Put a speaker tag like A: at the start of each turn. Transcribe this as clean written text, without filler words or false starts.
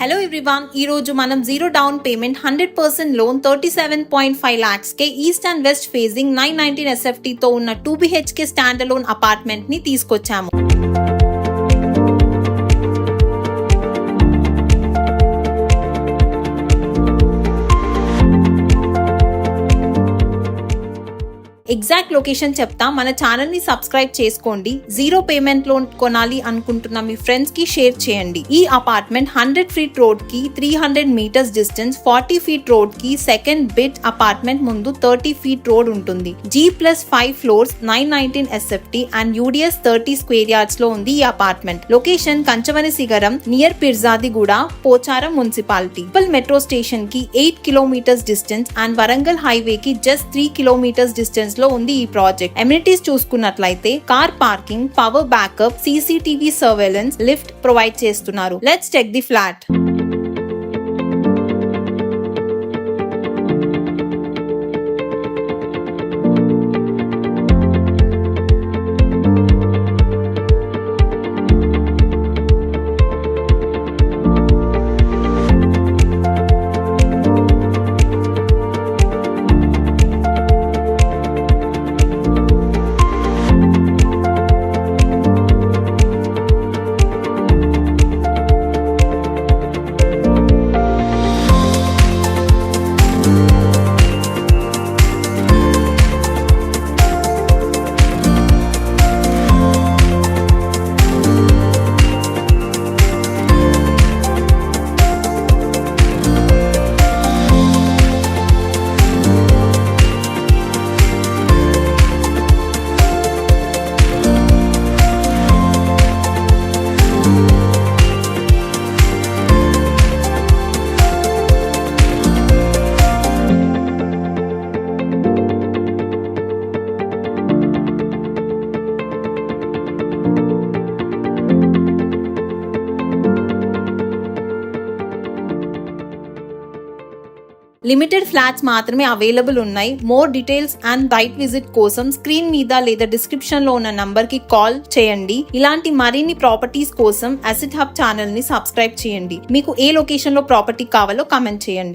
A: Hello everyone, ఈ రోజు మనం zero down payment 100% loan 37.5 lakhs K east and west facing 919 SFT తో ఉన్న 2 BHK స్టాండ్ అలోన్ అపార్ట్మెంట్ ని తీసుకొచ్చాము. ఎగ్జాక్ట్ లొకేషన్ చెప్తా, మన ఛానల్ ని సబ్స్క్రైబ్ చేసుకోండి. జీరో పేమెంట్ లోన్ కొనాలి అనుకుంటున్న మీ ఫ్రెండ్స్ కి షేర్ చేయండి. ఈ అపార్ట్మెంట్ 100 feet రోడ్ కి 300 meters డిస్టెన్స్, 40 feet రోడ్ కి సెకండ్ బిట్ అపార్ట్మెంట్ ముందు 30 feet రోడ్ ఉంటుంది. G+5 floors 919 SFT and UDS 30 square yards లో ఉంది ఈ apartment. Location Kanchavani Shikharam near Peerzadiguda, Pocharam municipality. Metro station కి 8 kilometers distance and Warangal highway కి జస్ట్ 3 kilometers డిస్టెన్స్ లో ఉంది ఈ ప్రాజెక్ట్. అమ్యూనిటీస్ చూసుకున్నట్లయితే car parking, power backup, CCTV surveillance, lift provide చేస్తున్నారు. Let's check the flat. Limited flats మాత్రమే అవైలబుల్ ఉన్నాయి. More details and site visit కోసం స్క్రీన్ మీద లేదా డిస్క్రిప్షన్ లో ఉన్న నంబర్ కి కాల్ చేయండి. ఇలాంటి మరిన్ని ప్రాపర్టీస్ కోసం అసెట్ హబ్ ఛానల్ ని సబ్స్క్రైబ్ చేయండి. మీకు ఏ లొకేషన్ లో ప్రాపర్టీ కావాలో కామెంట్ చేయండి.